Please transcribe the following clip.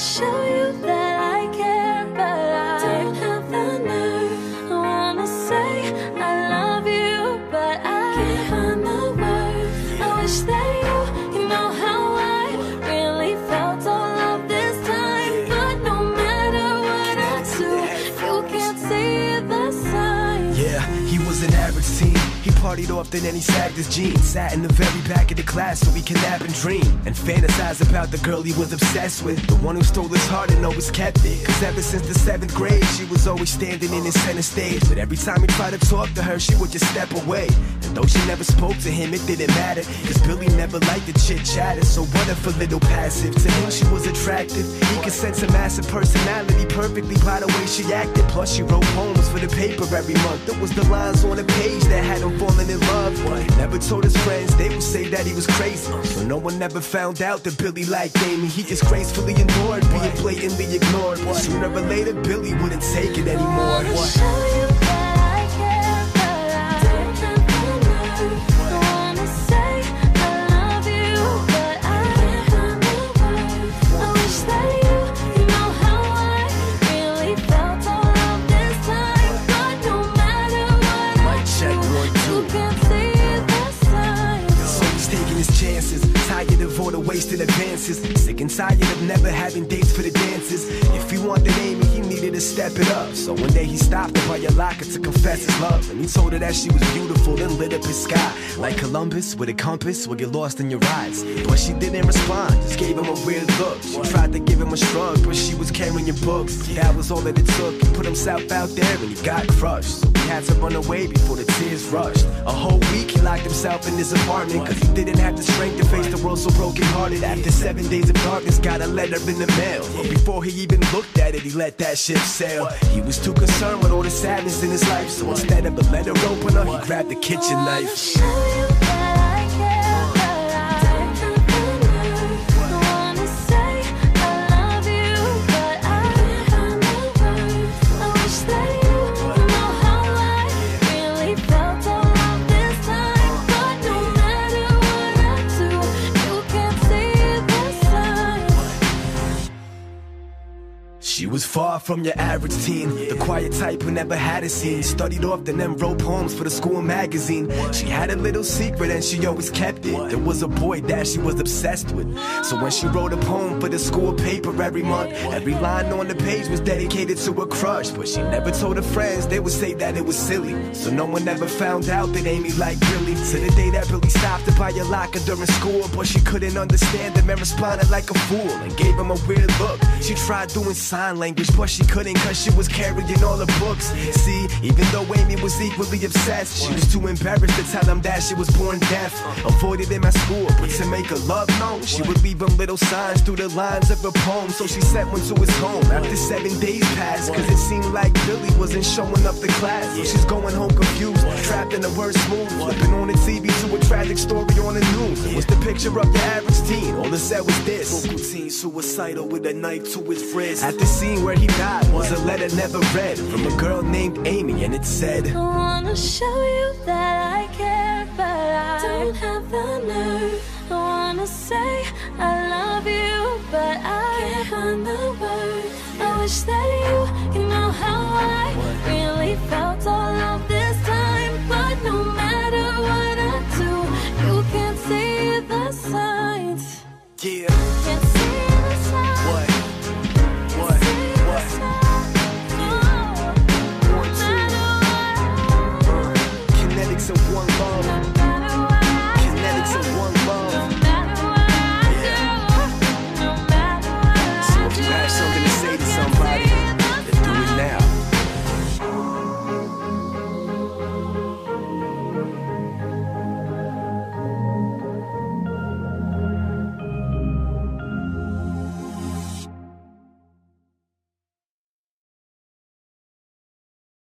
show you that I care, but I don't have the nerve. I wanna say I love you, but I can't find the words. I wish that you know how I really felt all of this time, but no matter what I do, you can't see the signs. Yeah, he was an average teen. He partied often and he sagged his jeans. Sat in the very back of the class so he can nap and dream and fantasize about the girl he was obsessed with, the one who stole his heart and always kept it. Cause ever since the 7th grade, she was always standing in his center stage. But every time he tried to talk to her, she would just step away. And though she never spoke to him, it didn't matter, cause Billy never liked the chit-chatter. So what if a little passive? To him she was attractive. He could sense a massive personality perfectly by the way she acted. Plus she wrote poems for the paper every month. It was the lines on the page that had him falling in love. But he never told his friends, they would say that he was crazy. So no one ever found out that Billy liked Amy. He just gracefully endured being blatantly ignored. But sooner or later Billy wouldn't take it anymore. Tired of all the wasted advances, sick and tired of never having dates for the dances. If he wanted Amy, he needed to step it up. So one day he stopped her by your locker to confess his love, and he told her that she was beautiful, then lit up his sky like Columbus with a compass will get lost in your eyes. But she didn't respond, just gave him a weird look. She tried to give him a shrug, but she was carrying books. That was all that it took. He put himself out there and he got crushed, so he had to run away before the tears rushed. A whole week he locked himself in his apartment, cause he didn't have the strength to face the world so broken hearted. After 7 days of darkness, got a letter in the mail, but before he even looked at it, he let that ship sail. He was too concerned with all the sadness in his life, so instead of a letter opener, he grabbed the kitchen knife. She was far from your average teen, the quiet type who never had a scene. Studied often and wrote poems for the school magazine. She had a little secret and she always kept it. There was a boy that she was obsessed with, so when she wrote a poem for the school paper every month, every line on the page was dedicated to a crush. But she never told her friends, they would say that it was silly, so no one ever found out that Amy liked Billy. To the day that Billy stopped her by your locker during school, but she couldn't understand him and responded like a fool and gave him a weird look. She tried doing sign language, but she couldn't cause she was carrying all the books. See, even though Amy was equally obsessed, she was too embarrassed to tell him that she was born deaf. Avoided him at school, but to make her love known, she would leave him little signs through the lines of her poem. So she sent one to his home after 7 days passed, cause it seemed like Billy wasn't showing up to class. So she's going home confused, trapped in the worst mood, flipping on the TV to a tragic story on the news. It was the picture of your average teen, all it said was this: local teen suicidal with a knife to his wrist. At the scene where he died was a letter never read from a girl named Amy, and it said, I wanna show you that I care, but I don't have the nerve. I wanna say I love you, but I can't find the words. I wish that you know how I really felt all of this time, but no matter what I do, you can't see the signs. yeah, Can't see the signs. what? Kinetics of one love.